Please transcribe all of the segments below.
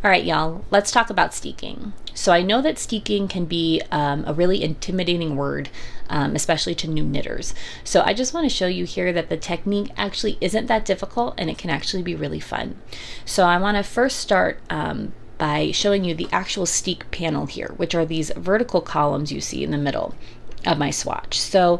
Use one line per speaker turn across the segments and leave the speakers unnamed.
All right, y'all, let's talk about steeking. So I know that steeking can be a really intimidating word, especially to new knitters. So I just want to show you here that the technique actually isn't that difficult and it can actually be really fun. So I want to first start by showing you the actual steek panel here, which are these vertical columns you see in the middle of my swatch. So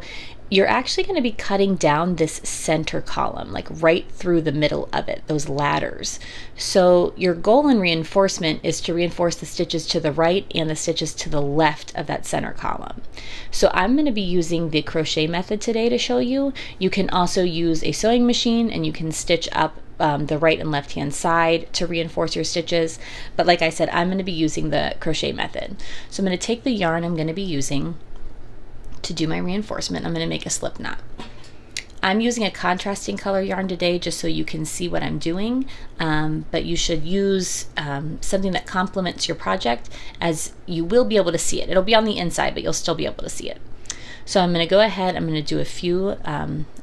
you're actually going to be cutting down this center column, like right through the middle of it, those ladders. So your goal in reinforcement is to reinforce the stitches to the right and the stitches to the left of that center column. So I'm going to be using the crochet method today to show you. You can also use a sewing machine and you can stitch up the right and left hand side to reinforce your stitches. But like I said, I'm going to be using the crochet method. So I'm going to take the yarn I'm going to be using to do my reinforcement. I'm going to make a slip knot. I'm using a contrasting color yarn today just so you can see what I'm doing, but you should use something that complements your project, as you will be able to see it. It'll be on the inside, but you'll still be able to see it. So I'm going to go ahead, I'm going to do a few,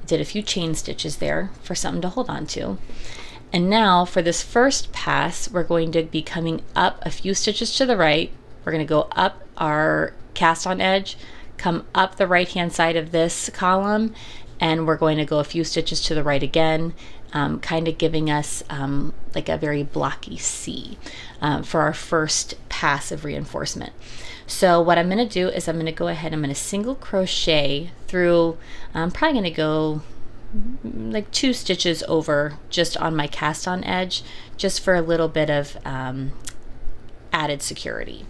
did a few chain stitches there for something to hold on to. And now for this first pass, we're going to be coming up a few stitches to the right. We're going to go up our cast on edge, come up the right hand side of this column, and we're going to go a few stitches to the right again, kind of giving us like a very blocky C for our first pass of reinforcement. So what I'm going to do is I'm going to go ahead, I'm going to single crochet through, I'm probably going to go like 2 stitches over just on my cast on edge, just for a little bit of added security.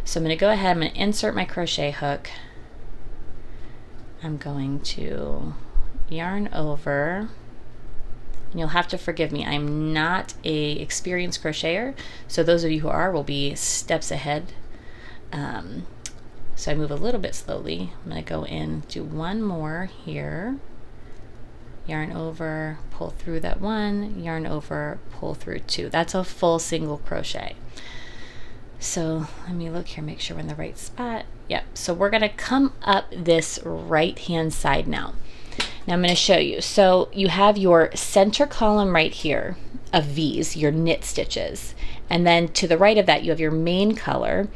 So I'm going to go ahead, I'm going to insert my crochet hook. I'm going to yarn over, and you'll have to forgive me, I'm not a experienced crocheter, so those of you who are will be steps ahead. So I move a little bit slowly. I'm going to go in, do one more here, yarn over, pull through that one, yarn over, pull through 2. That's a full single crochet. So let me look here, make sure we're in the right spot. Yep, so we're gonna come up this right hand side now. Now I'm gonna show you. So you have your center column right here of V's, your knit stitches. And then to the right of that, you have your main color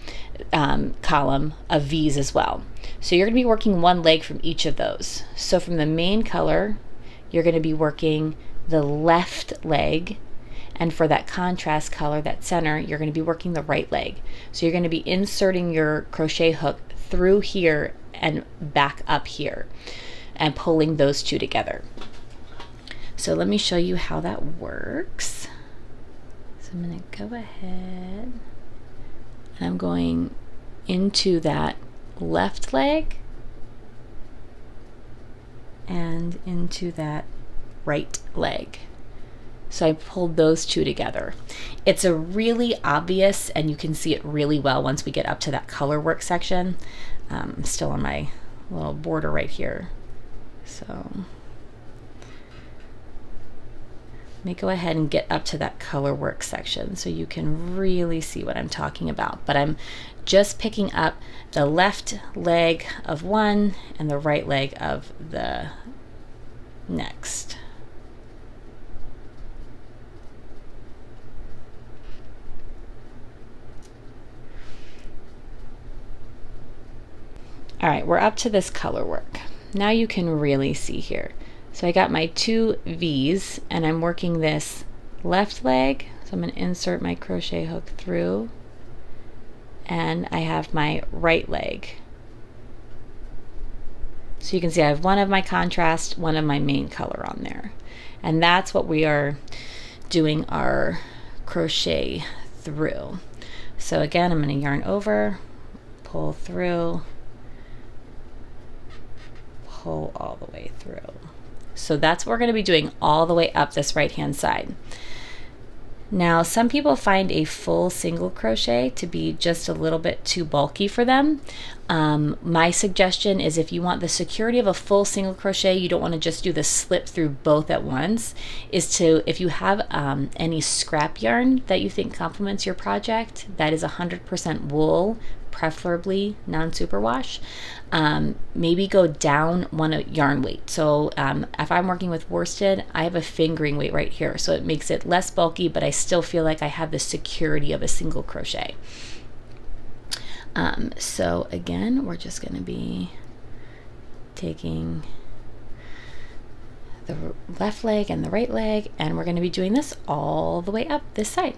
column of V's as well. So you're gonna be working one leg from each of those. So from the main color, you're gonna be working the left leg, and for that contrast color, that center, you're going to be working the right leg. So you're going to be inserting your crochet hook through here and back up here and pulling those 2 together. So let me show you how that works. So I'm going to go ahead and I'm going into that left leg and into that right leg. So I pulled those 2 together. It's a really obvious, and you can see it really well once we get up to that color work section. I'm still on my little border right here. So let me go ahead and get up to that color work section so you can really see what I'm talking about. But I'm just picking up the left leg of one and the right leg of the next. All right, we're up to this color work. Now you can really see here. So I got my 2 V's and I'm working this left leg. So I'm going to insert my crochet hook through, and I have my right leg. So you can see I have one of my contrast, one of my main color on there. And that's what we are doing our crochet through. So again, I'm going to yarn over, pull through, pull all the way through. So that's what we're going to be doing all the way up this right hand side. Now some people find a full single crochet to be just a little bit too bulky for them. My suggestion is, if you want the security of a full single crochet, you don't want to just do the slip through both at once, is to, if you have any scrap yarn that you think complements your project that is 100% wool, preferably non-superwash, maybe go one yarn weight. So if I'm working with worsted, I have a fingering weight right here, so it makes it less bulky, but I still feel like I have the security of a single crochet. So again, we're just going to be taking the left leg and the right leg, and we're going to be doing this all the way up this side.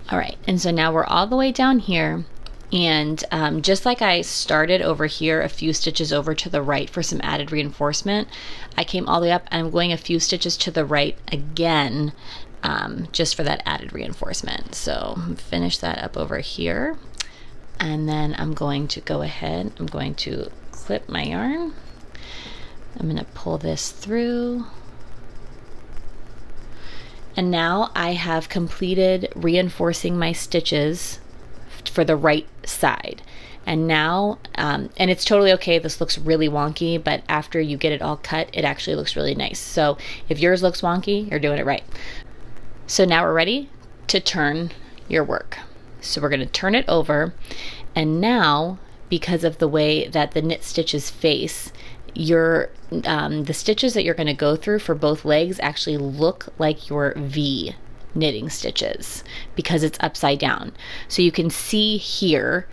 All right, and so now we're all the way down here, and just like I started over here a few stitches over to the right for some added reinforcement, I came all the way up and I'm going a few stitches to the right again, just for that added reinforcement. So finish that up over here, and then I'm going to go ahead, I'm going to clip my yarn, I'm going to pull this through. And now I have completed reinforcing my stitches for the right side. And now, and it's totally okay, this looks really wonky, but after you get it all cut, it actually looks really nice. So if yours looks wonky, you're doing it right. So now we're ready to turn your work. So we're gonna turn it over, and now, because of the way that the knit stitches face, the stitches that you're going to go through for both legs actually look like your V knitting stitches because it's upside down. So you can see here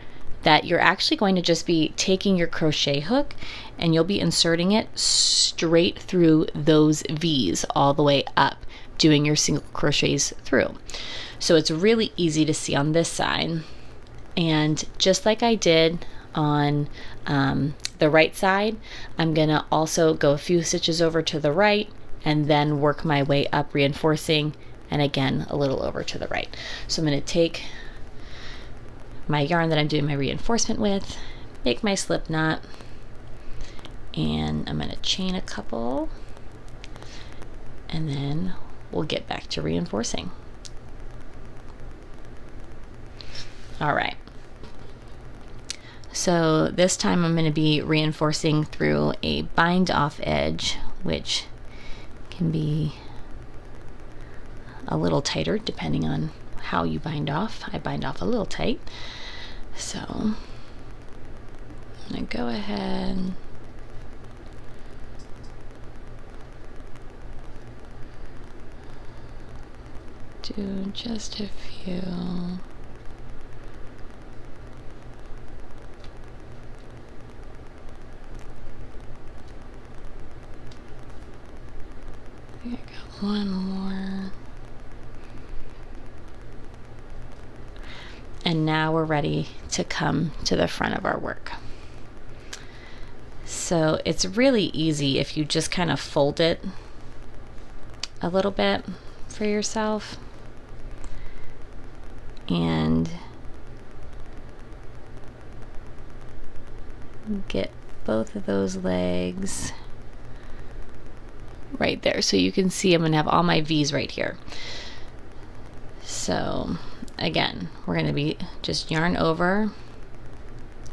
that you're actually going to just be taking your crochet hook and you'll be inserting it straight through those V's all the way up, doing your single crochets through. So it's really easy to see on this side. And just like I did on the right side, I'm gonna also go a few stitches over to the right and then work my way up, reinforcing, and again a little over to the right. So I'm gonna take my yarn that I'm doing my reinforcement with, make my slip knot, and I'm gonna chain a couple, and then we'll get back to reinforcing. All right. So this time I'm going to be reinforcing through a bind off edge, which can be a little tighter depending on how you bind off. I bind off a little tight. So I'm going to go ahead do just a few. I got one more. And now we're ready to come to the front of our work. So it's really easy if you just kind of fold it a little bit for yourself and get both of those legs right there. So you can see I'm going to have all my V's right here. So again, we're going to be just yarn over.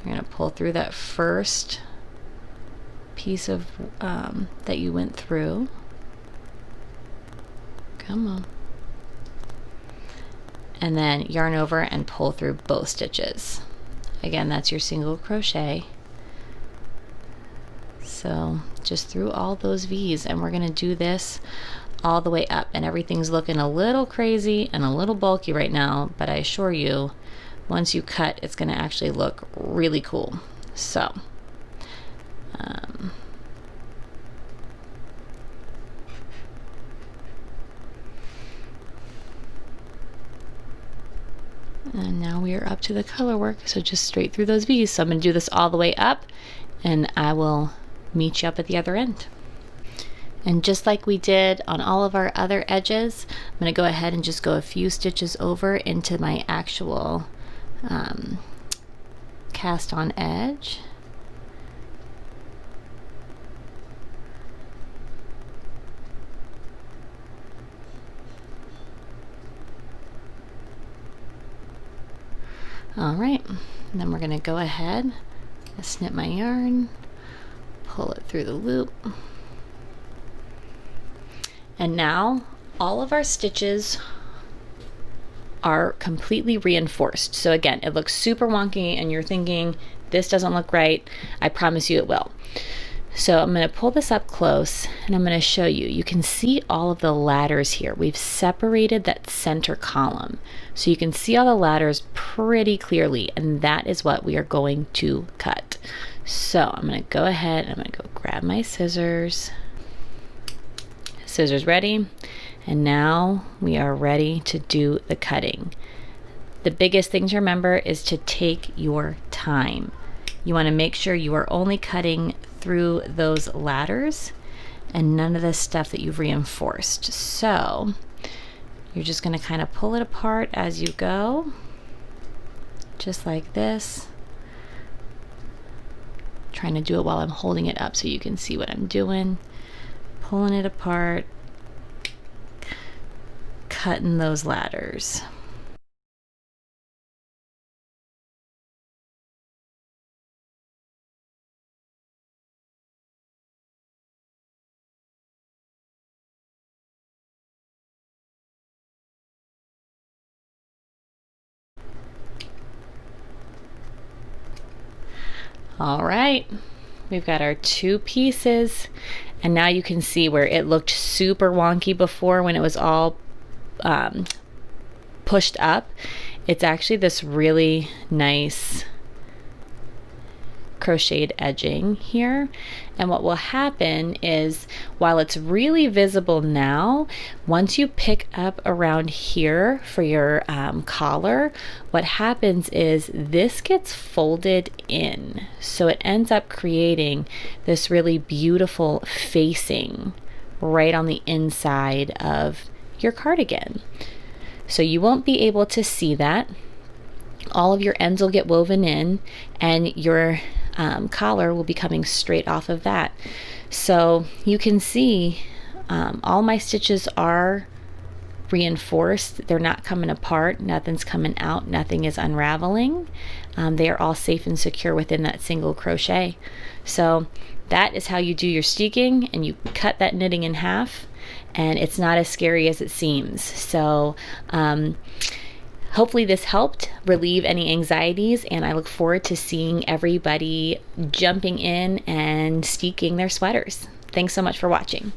You're going to pull through that first piece of that you went through. Come on. And then yarn over and pull through both stitches. Again, that's your single crochet. So just through all those V's, and we're going to do this all the way up, and everything's looking a little crazy and a little bulky right now, but I assure you once you cut, it's going to actually look really cool. So and now we are up to the color work, so just straight through those V's. So I'm going to do this all the way up, and I will meet you up at the other end. And just like we did on all of our other edges, I'm going to go ahead and just go a few stitches over into my actual cast on edge. All right, And then we're going to go ahead and snip my yarn, pull it through the loop. And now all of our stitches are completely reinforced. So again, it looks super wonky and you're thinking, this doesn't look right. I promise you it will. So I'm going to pull this up close and I'm going to show you. You can see all of the ladders here. We've separated that center column. So you can see all the ladders pretty clearly, and that is what we are going to cut. So I'm going to go ahead, I'm going to go grab my scissors. Scissors ready. And now we are ready to do the cutting. The biggest thing to remember is to take your time. You want to make sure you are only cutting through those ladders and none of the stuff that you've reinforced. So you're just going to kind of pull it apart as you go, just like this. Trying to do it while I'm holding it up so you can see what I'm doing. Pulling it apart, cutting those ladders. All right, we've got our two pieces, and now you can see where it looked super wonky before when it was all pushed up. It's actually this really nice crocheted edging here, and what will happen is, while it's really visible now, once you pick up around here for your collar, what happens is this gets folded in, so it ends up creating this really beautiful facing right on the inside of your cardigan. So you won't be able to see that. All of your ends will get woven in, and your collar will be coming straight off of that. So you can see all my stitches are reinforced. They're not coming apart, nothing's coming out, nothing is unraveling. They are all safe and secure within that single crochet. So that is how you do your steeking, and you cut that knitting in half, and it's not as scary as it seems. So hopefully this helped relieve any anxieties, and I look forward to seeing everybody jumping in and steeking their sweaters. Thanks so much for watching.